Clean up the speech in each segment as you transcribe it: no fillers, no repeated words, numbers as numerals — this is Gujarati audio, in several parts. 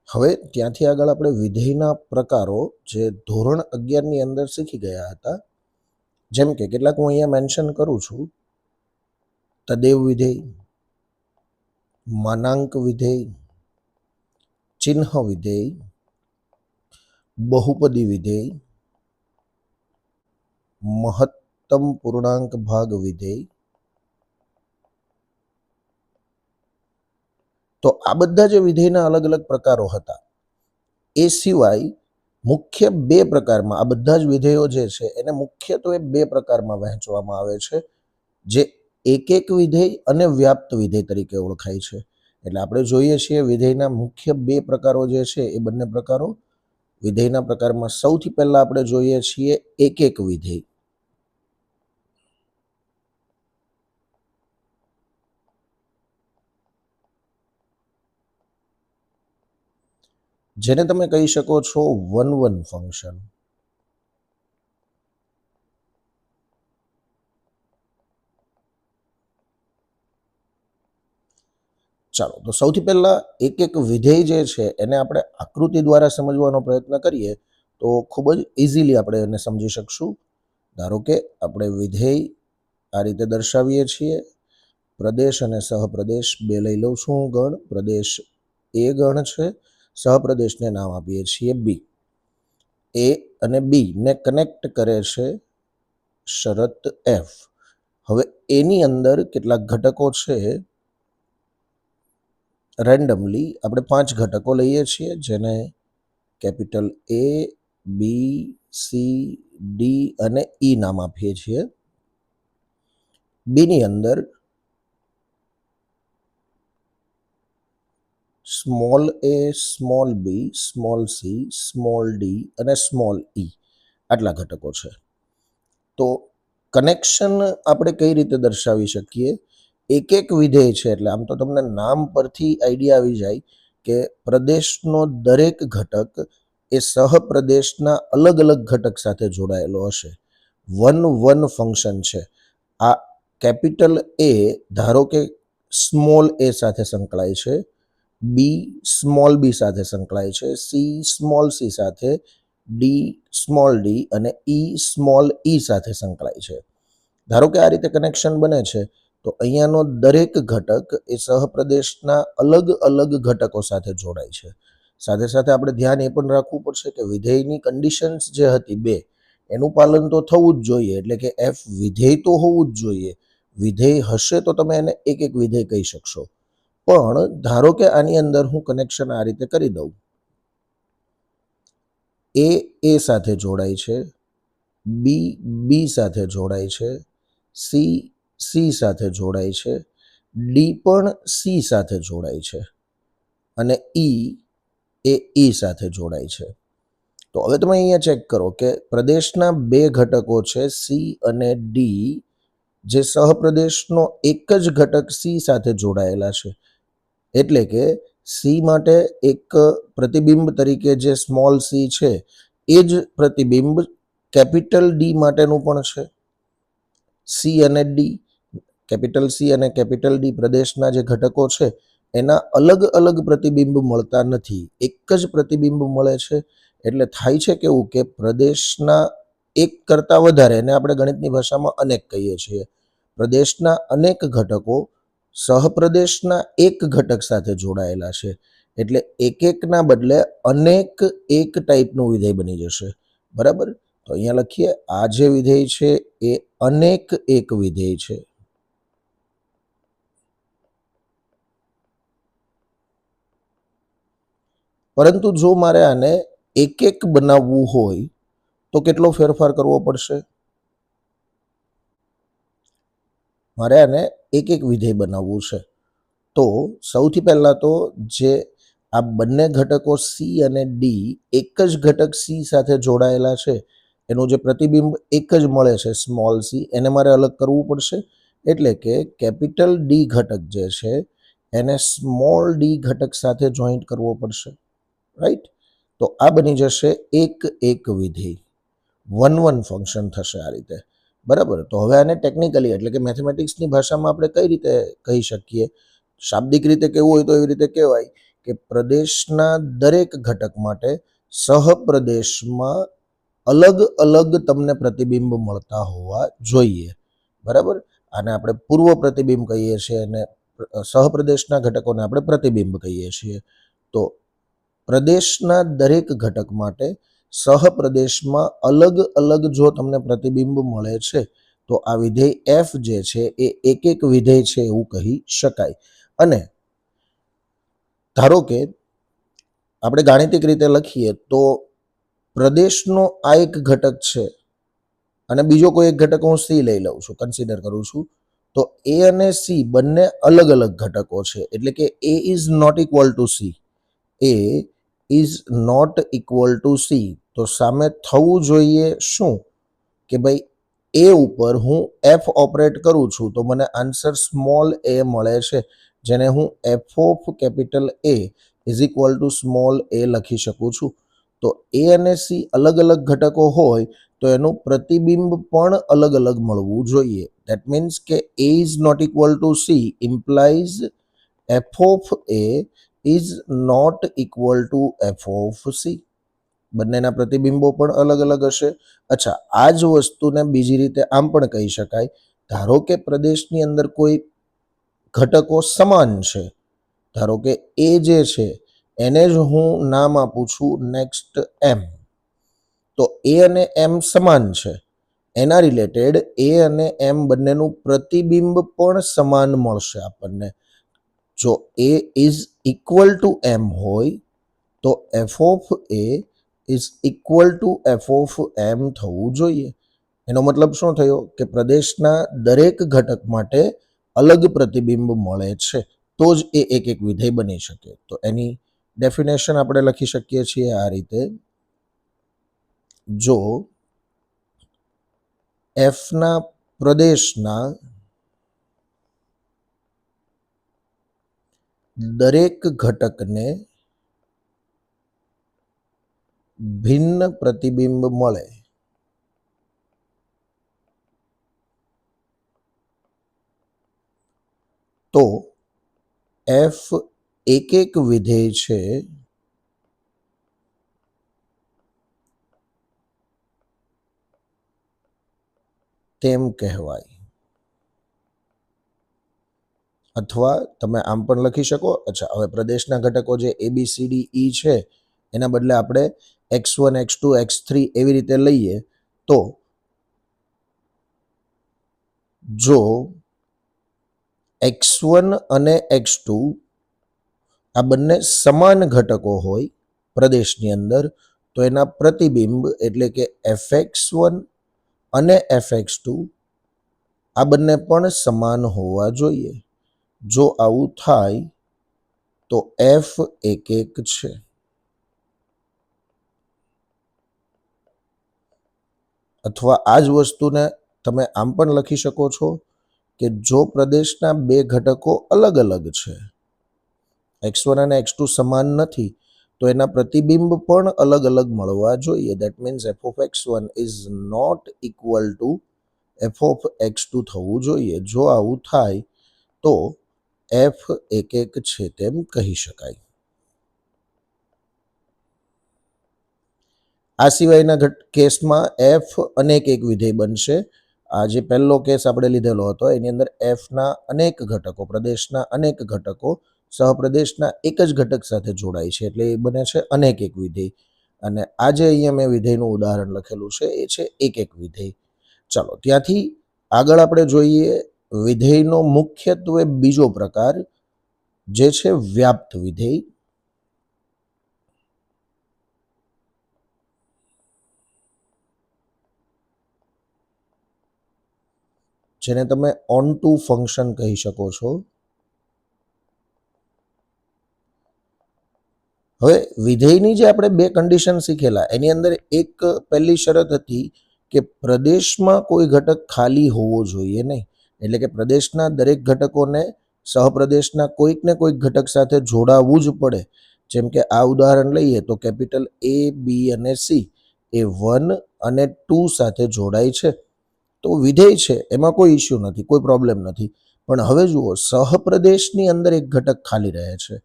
હવે ત્યાંથી આગળ આપણે વિધેયના પ્રકારો જે ધોરણ 11ની અંદર શીખી ગયા હતા. જેમ કે કેટલાક હું અહીંયા મેન્શન કરું છું. તદેવ વિધેય, માનાંક વિધેય, ચિહ્ન વિધેય, બહુપદી વિધેય, મહત્તમ પૂર્ણાંક ભાગ વિધેય. તો આ બધા જે વિધેયના અલગ અલગ પ્રકારો હતા, એ સિવાય મુખ્ય બે પ્રકારમાં આ બધા જ વિધેયો જે છે એને મુખ્યત્વે બે પ્રકારમાં વહેંચવામાં આવે છે, જે એક વિધેય અને વ્યાપ્ત વિધેય તરીકે ઓળખાય છે. એટલે આપણે જોઈએ છીએ વિધેયના મુખ્ય બે પ્રકારો જે છે એ બંને પ્રકારો. વિધેયના પ્રકારમાં સૌથી પહેલા આપણે જોઈએ છીએ એક વિધેય. જેને તમે કહી શકો છો વન ફંક્શન. ચાલો, તો સૌથી પહેલા એક વિધેય જે છે એને આપણે આકૃતિ દ્વારા સમજવાનો પ્રયત્ન કરીએ તો ખૂબ જ ઇઝીલી આપણે એને સમજી શકશું. ધારો કે આપણે વિધેય આ રીતે દર્શાવીએ છીએ. પ્રદેશ અને સહપ્રદેશ બે લઈ લઉં છું હું ગણ. પ્રદેશ એ ગણ છે, સહપ્રદેશને નામ આપીએ છીએ બી. એ અને બી ને કનેક્ટ કરે છે શરત એફ. હવે એની અંદર કેટલાક ઘટકો છે. રેન્ડમલી આપણે 5 ઘટકો લઈએ છીએ, જેને capital A, B, C, D અને ઈ નામ આપીએ છીએ. બીની અંદર સ્મોલ એ, સ્મોલ બી, સ્મોલ સી, સ્મોલ ડી અને સ્મોલ ઈ આટલા ઘટકો છે. તો કનેક્શન આપણે કઈ રીતે દર્શાવી શકીએ? એક વિધેય છે એટલે આમ તો તમને નામ પરથી આઈડિયા આવી જાય કે પ્રદેશનો દરેક ઘટક એ સહપ્રદેશના અલગ અલગ ઘટક સાથે જોડાયેલો હશે. વન ફંક્શન છે. આ કેપિટલ એ ધારો કે સ્મોલ એ સાથે સંકળાય છે, બી સ્મોલ બી સાથે સંકળાય છે, સી સ્મોલ સી સાથે, ડી સ્મોલ ડી અને ઈ સ્મોલ ઈ સાથે સંકળાય છે. ધારો કે આ રીતે કનેક્શન બને છે, તો અહીંયાનો દરેક ઘટક એ સહપ્રદેશના અલગ અલગ ઘટકો સાથે જોડાય છે. સાથે સાથે આપણે ધ્યાન એ પણ રાખવું પડશે કે વિધેયની કન્ડિશન્સ જે હતી બે, એનું પાલન તો થવું જ જોઈએ. એટલે કે એફ વિધેય તો હોવું જ જોઈએ. વિધેય હશે તો તમે એને એક વિધેય કહી શકશો. પણ ધારો કે આની અંદર હું કનેક્શન આ રીતે કરી દઉં. એ સાથે જોડાય છે, બી બી સાથે જોડાય છે, સી સી સાથે જોડાય છે, ડી પણ સી સાથે જોડાય છે અને ઈ એ ઈ સાથે જોડાય છે. તો હવે તમે અહીંયા ચેક કરો કે પ્રદેશના બે ઘટકો છે સી અને ડી, જે સહપ્રદેશનો એક જ ઘટક સી સાથે જોડાયેલા છે. એટલે કે સી માટે એક પ્રતિબિંબ તરીકે જે સ્મોલ સી છે એ જ પ્રતિબિંબ કેપિટલ ડી માટેનું પણ છે. સી અને ડી, કેપિટલ સી અને કેપિટલ ડી પ્રદેશના જે ઘટકો છે એના અલગ અલગ પ્રતિબિંબ મળતા નથી, એક જ પ્રતિબિંબ મળે છે. એટલે થાય છે કેવું કે પ્રદેશના એક કરતાં વધારે, એને આપણે ગણિતની ભાષામાં અનેક કહીએ છીએ, પ્રદેશના અનેક ઘટકો સહપ્રદેશના એક ઘટક સાથે જોડાયેલા છે. એટલે એકના બદલે અનેક એક ટાઈપનું વિધેય બની જશે. બરાબર? તો અહીંયા લખીએ, આ જે વિધેય છે એ અનેક એક વિધેય છે. પરંતુ જો મારે આને એક બનાવવું હોય તો કેટલો ફેરફાર કરવો પડશે? મારે આને એક વિધેય બનાવવું છે. તો સૌથી પહેલાં તો જે આ બંને ઘટકો સી અને ડી એક જ ઘટક સી સાથે જોડાયેલા છે, એનું જે પ્રતિબિંબ એક જ મળે છે સ્મોલ સી, એને મારે અલગ કરવું પડશે. એટલે કે કેપિટલ ડી ઘટક જે છે એને સ્મોલ ડી ઘટક સાથે જોઈન્ટ કરવો પડશે. રાઈટ? તો આ બની જશે એક વિધેય. વન ફંક્શન થશે આ રીતે. બરાબર? તો હવે આને ટેકનિકલી એટલે કે મેથેમેટિક્સની ભાષામાં આપણે કઈ રીતે કહી શકીએ? શાબ્દિક રીતે કહેવું હોય તો એવી રીતે કહેવાય કે પ્રદેશના દરેક ઘટક માટે સહપ્રદેશમાં અલગ અલગ તમને પ્રતિબિંબ મળતા હોવા જોઈએ, બરાબર. આને આપણે પૂર્વ પ્રતિબિંબ કહીએ છીએ અને સહપ્રદેશના ઘટકોને આપણે પ્રતિબિંબ કહીએ છીએ. તો પ્રદેશના દરેક ઘટક માટે સહપ્રદેશમાં અલગ અલગ જો તમને પ્રતિબિંબ મળે છે તો આ વિધેય એફ જે છે એ એક એક વિધેય છે એવું કહી શકાય. અને ધારો કે આપણે ગાણિતિક રીતે લખીએ તો પ્રદેશનો આ એક ઘટક છે અને બીજો કોઈ એક ઘટક હું સી લઈ લઉં છું, કન્સિડર કરું છું, તો એ અને સી બંને અલગ અલગ ઘટકો છે. એટલે કે a is not equal to c, a is not equal to c. તો સામે થવું જોઈએ શું કે ભાઈ એ ઉપર હું એફ ઓપરેટ કરું છું તો મને આન્સર સ્મોલ એ મળે છે, જેને હું f of capital A is equal to small a લખી શકું છું. તો એ અને સી અલગ અલગ ઘટકો હોય તો એનું પ્રતિબિંબ પણ અલગ અલગ મળવું જોઈએ. દેટ મીન્સ કે a is not equal to c implies f of a is not equal to F of c. બંનેના પ્રતિબિંબો પણ અલગ અલગ હશે. અચ્છા, આ જ વસ્તુને બીજી રીતે આમ પણ કહી શકાય. ધારો કે પ્રદેશની અંદર કોઈ ઘટકો સમાન છે, ધારો કે એ જે છે એને જ હું નામ આપું છું નેક્સ્ટ એમ. તો એ અને એમ સમાન છે, એના રિલેટેડ એ અને એમ બંનેનું પ્રતિબિંબ પણ સમાન મળશે આપણને. જો a is equal to m હોય તો f of a is equal to F of m થવું જોઈએ. એનો મતલબ શું થયો કે પ્રદેશના દરેક ઘટક માટે અલગ પ્રતિબિંબ મળે છે તો જ એ એક એક વિધેય બની શકે. તો એની ડેફિનેશન આપણે લખી શકીએ છીએ આ રીતે. જો એફના પ્રદેશના દરેક ઘટકને ભિન્ન પ્રતિબિંબ મળે તો એફ એક એક વિધેય છે તેમ કહેવાય. અથવા તમે આમ પણ લખી શકો. અચ્છા, હવે પ્રદેશના ઘટકો જે એ બી સી ડી ઈ છે એના બદલે આપણે x1 x2 x3 એવી રીતે લઈએ તો જો x1 અને x2 આ બંને સમાન ઘટકો હોય પ્રદેશની અંદર તો એના પ્રતિબિંબ એટલે કે fx1 અને fx2 આ બંને પણ સમાન હોવા જોઈએ. જો આવું થાય તો એફ એક એક છે. અથવા આ જ વસ્તુને તમે આમ પણ લખી શકો છો કે જો પ્રદેશના બે ઘટકો અલગ અલગ છે, x1 અને x2 સમાન નથી, તો એના પ્રતિબિંબ પણ અલગ અલગ મળવા જોઈએ. That means F of x1 is not equal to F of x2 થવું જોઈએ. જો આવું થાય તો એફ એક એક છે તેમ કહી શકાય. આ સિવાયના કેસમાં એફ અનેક એક વિધેય બનશે. આ જે પહેલો કેસ આપણે લીધેલો હતો એની અંદર એફના અનેક ઘટકો, પ્રદેશના અનેક ઘટકો સહપ્રદેશના એક જ ઘટક સાથે જોડાય છે એટલે એ બને છે અનેક એક વિધેય. અને આજે અહીંયા મેં વિધેયનું ઉદાહરણ લખેલું છે એ છે એક એક વિધેય. ચલો, ત્યાંથી આગળ આપણે જોઈએ વિધેયનો મુખ્યત્વે બીજો પ્રકાર જે છે વ્યાપ્ત વિધેય. જેને તમે ઓન ટુ ફંક્શન કહી શકો છો. હવે વિધેયની જે આપણે બે કન્ડિશન શીખેલા એની અંદર એક પહેલી શરત હતી કે પ્રદેશમાં કોઈ ઘટક ખાલી હોવો જોઈએ નહીં. એટલે કે પ્રદેશના દરેક ઘટકોને સહપ્રદેશના કોઈક ને કોઈક ઘટક સાથે જોડાવવું જ પડે. જેમ કે આ ઉદાહરણ લઈએ તો કેપિટલ એ બી અને સી એ 1 અને 2 સાથે જોડાય છે તો વિધેય છે એમાં કોઈ ઇસ્યુ નથી, કોઈ પ્રોબ્લેમ નથી. પણ હવે જુઓ સહપ્રદેશની અંદર એક ઘટક ખાલી રહે છે.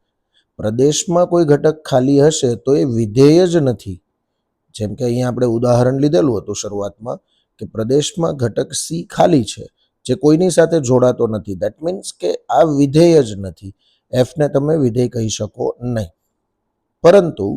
પ્રદેશમાં કોઈ ઘટક ખાલી હશે તો એ વિધેય જ નથી. જેમ કે અહીંયા આપણે ઉદાહરણ લીધેલું હતું શરૂઆતમાં કે પ્રદેશમાં ઘટક સી ખાલી છે, જે કોઈની સાથે જોડાતો નથી. દેટ મીન્સ કે આ વિધેય જ નથી. એફને તમે વિધેય કહી શકો નહીં. પરંતુ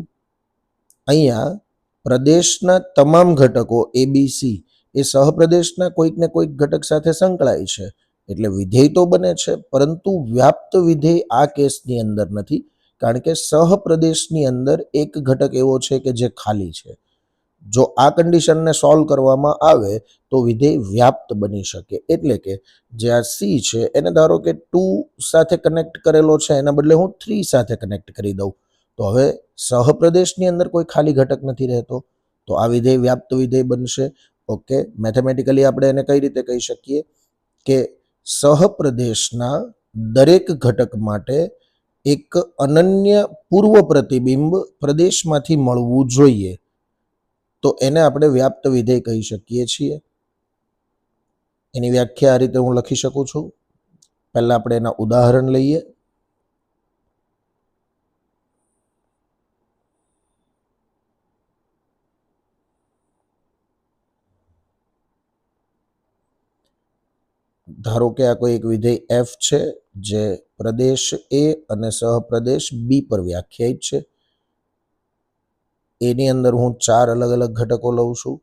અહીંયા પ્રદેશના તમામ ઘટકો એબીસી એ સહપ્રદેશના કોઈક ને કોઈક ઘટક સાથે સંકળાય છે, એટલે વિધેય તો બને છે, પરંતુ વ્યાપ્ત વિધેય આ કેસની અંદર નથી, કારણ કે સહપ્રદેશની અંદર એક ઘટક એવો છે કે જે ખાલી છે. જો આ કન્ડિશનને સોલ્વ કરવામાં આવે તો વિધેય વ્યાપ્ત બની શકે. એટલે કે જે આ સી છે એને ધારો કે 2 સાથે કનેક્ટ કરેલો છે, એના બદલે હું 3 સાથે કનેક્ટ કરી દઉં, તો હવે સહપ્રદેશની અંદર કોઈ ખાલી ઘટક નથી રહેતો, તો આ વિધેય વ્યાપ્ત વિધેય બનશે. ઓકે, મેથેમેટિકલી આપણે એને કઈ રીતે કહી શકીએ કે સહપ્રદેશના દરેક ઘટક માટે એક અનન્ય પૂર્વ પ્રતિબિંબ પ્રદેશમાંથી મળવું જોઈએ, તો એને આપણે વ્યાપ્ત વિધેય કહી શકીએ છીએ. એની વ્યાખ્યા આ રીતે હું લખી શકું છું. પહેલા આપણે એના ઉદાહરણ લઈએ. ધારો કે આ કોઈ એક વિધેય એફ છે જે પ્રદેશ એ અને સહપ્રદેશ બી પર વ્યાખ્યાયિત છે. એની અંદર હું 4 અલગ અલગ ઘટકો લઉં છું.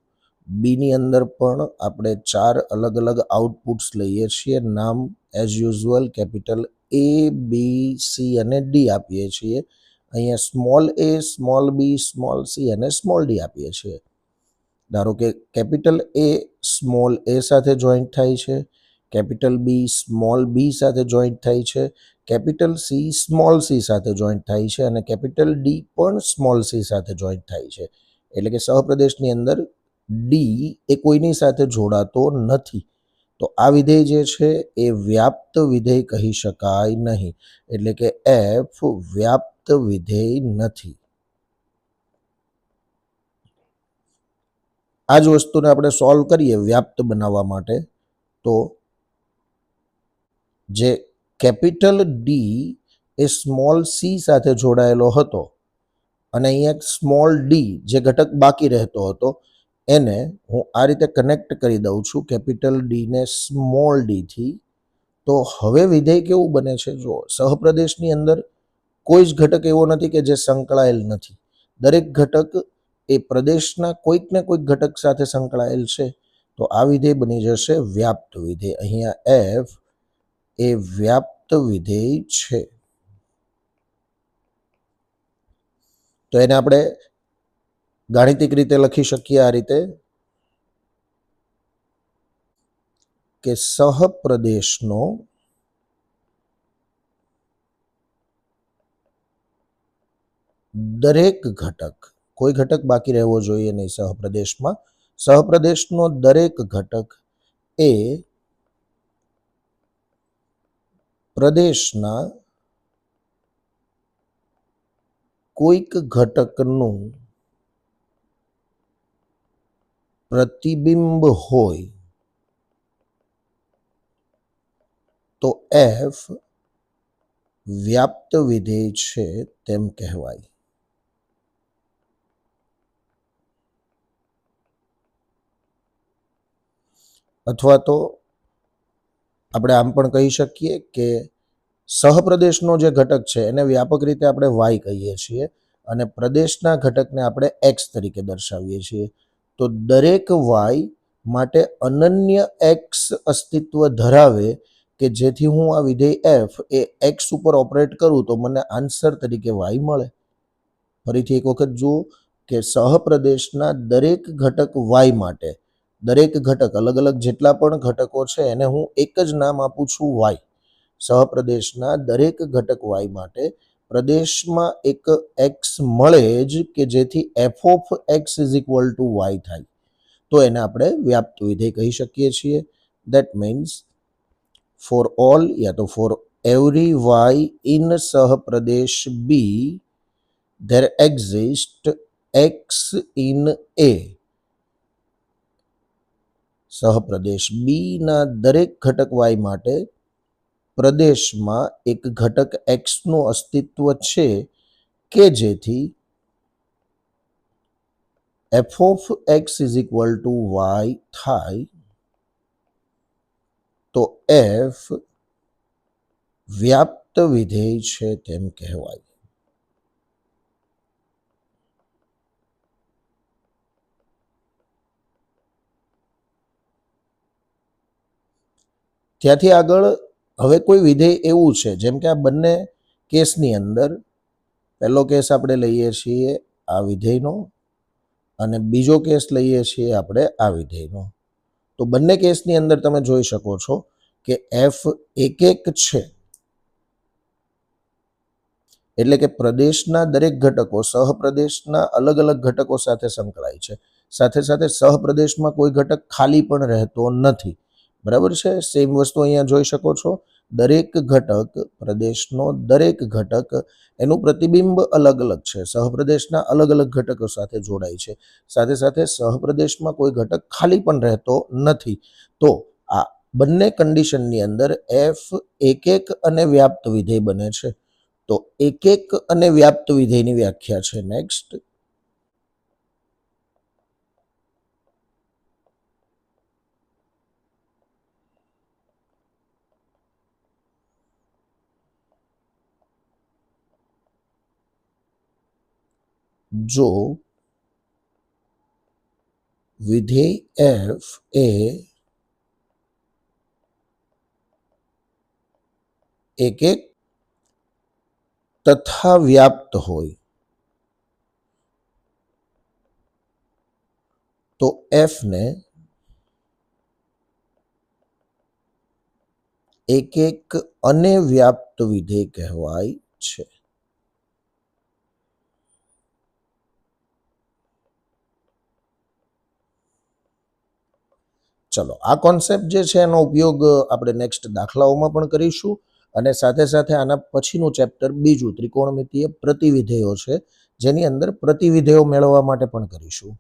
બીની અંદર પણ આપણે 4 અલગ અલગ આઉટપુટ્સ લઈએ છીએ. નામ as usual capital A, B, C અને ડી આપીએ છીએ. અહીંયા સ્મોલ એ, સ્મોલ બી, સ્મોલ સી અને સ્મોલ ડી આપીએ છીએ. ધારો કે કેપિટલ એ સ્મોલ એ સાથે જોઈન્ટ થાય છે, કેપિટલ બી સ્મોલ બી સાથે જોઈન્ટ થાય છે, કેપિટલ સી સ્મોલ સી સાથે જોઈન્ટ થાય છે અને કેપિટલ ડી પણ સ્મોલ સી સાથે જોઈન્ટ થાય છે. એટલે કે સહપ્રદેશની અંદર ડી એ કોઈની સાથે જોડાતો નથી. તો આ વિધેય જે છે એ વ્યાપ્ત વિધેય કહી શકાય નહીં. એટલે કે એફ વ્યાપ્ત વિધેય નથી. આ જ વસ્તુને આપણે સોલ્વ કરીએ વ્યાપ્ત બનાવવા માટે, તો જે કેપિટલ ડી એ સ્મોલ સી સાથે જોડાયેલો હતો અને અહીંયા સ્મોલ ડી જે ઘટક બાકી રહેતો હતો એને હું આ રીતે કનેક્ટ કરી દઉં છું કેપિટલ ડીને સ્મોલ ડીથી, તો હવે વિધેય કેવું બને છે? જો સહપ્રદેશની અંદર કોઈ જ ઘટક એવો નથી કે જે સંકળાયેલ નથી. દરેક ઘટક એ પ્રદેશના કોઈક ને કોઈક ઘટક સાથે સંકળાયેલ છે, તો આ વિધેય બની જશે વ્યાપ્ત વિધેય. અહીંયા એફ એ વ્યાપ્ત વિધેય છે. તો એને આપણે ગાણિતિક રીતે લખી શકીએ આ રીતે કે સહપ્રદેશનો દરેક ઘટક, કોઈ ઘટક બાકી રહેવો જોઈએ નહીં સહપ્રદેશમાં, સહપ્રદેશનો દરેક ઘટક એ પ્રદેશના કોઈક ઘટકનું પ્રતિબિંબ હોય તો એફ વ્યાપ્ત વિધેય છે તેમ કહેવાય. અથવા તો આપણે આમ પણ કહી શકીએ કે સહપ્રદેશનો જે ઘટક છે એને વ્યાપક રીતે આપણે વાય કહીએ છીએ અને પ્રદેશના ઘટકને આપણે એક્સ તરીકે દર્શાવીએ છીએ. તો દરેક વાય માટે અનન્ય એક્સ અસ્તિત્વ ધરાવે કે જેથી હું આ વિધેય એફ એ એક્સ ઉપર ઓપરેટ કરું તો મને આન્સર તરીકે વાય મળે. ફરીથી એક વખત જુઓ કે સહપ્રદેશના દરેક ઘટક વાય માટે, દરેક ઘટક અલગ અલગ જેટલા પણ ઘટકો છે એને હું એક જ નામ આપું છું વાય. સહપ્રદેશના દરેક ઘટક વાય માટે પ્રદેશમાં એક એક્સ મળે જ કે જેથી F of x is equal to Y થાય, તો એને આપણે વ્યાપ્ત વિધેય કહી શકીએ છીએ. દેટ મીન્સ ફોર ઓલ યા તો ફોર એવરી વાય ઇન સહપ્રદેશ B there exist x in a. સહપ્રદેશ બી ના દરેક ઘટક વાય માટે પ્રદેશમાં એક ઘટક એક્સનું અસ્તિત્વ છે કે જેથી F of x is equal to Y થાય, તો એફ વ્યાપ્ત વિધેય છે તેમ કહેવાય. ત્યાંથી આગળ હવે કોઈ વિધેય એવું છે, જેમ કે આ બંને કેસની અંદર પહેલો કેસ આપણે લઈએ છીએ આ વિધેયનો અને બીજો કેસ લઈએ છીએ આપણે આ વિધેયનો. તો બંને કેસની અંદર તમે જોઈ શકો છો કે એફ એક છે, એટલે કે પ્રદેશના દરેક ઘટકો સહપ્રદેશના અલગ અલગ ઘટકો સાથે સંકળાય છે. સાથે સાથે સહપ્રદેશમાં કોઈ ઘટક ખાલી પણ રહેતો નથી. બરાબર છે. સેમ વસ્તુ અહીંયા જોઈ શકો છો. દરેક ઘટક પ્રદેશનો દરેક ઘટક એનું પ્રતિબિંબ અલગ અલગ છે. સહપ્રદેશના અલગ અલગ ઘટકો સાથે જોડાય છે. સાથે સાથે સહપ્રદેશમાં કોઈ ઘટક ખાલી પણ રહેતો નથી. તો આ બંને કન્ડિશનની અંદર એફ એક અને વ્યાપ્ત વિધેય બને છે. તો એક અને વ્યાપ્ત વિધેયની વ્યાખ્યા છે. નેક્સ્ટ, જો વિધેય એફ એ એક તથા વ્યાપ્ત હોય તો એફ ને એક અને વ્યાપ્ત વિધેય કહેવાય છે. ચલો, આ કોન્સેપ્ટ જે છે એનો ઉપયોગ આપણે નેક્સ્ટ દાખલાઓમાં પણ કરીશું અને સાથે સાથે આના પછીનું ચેપ્ટર બીજું ત્રિકોણમિતીય પ્રતિવિધેયો છે, જેની અંદર પ્રતિવિધેયો મેળવવા માટે પણ કરીશું.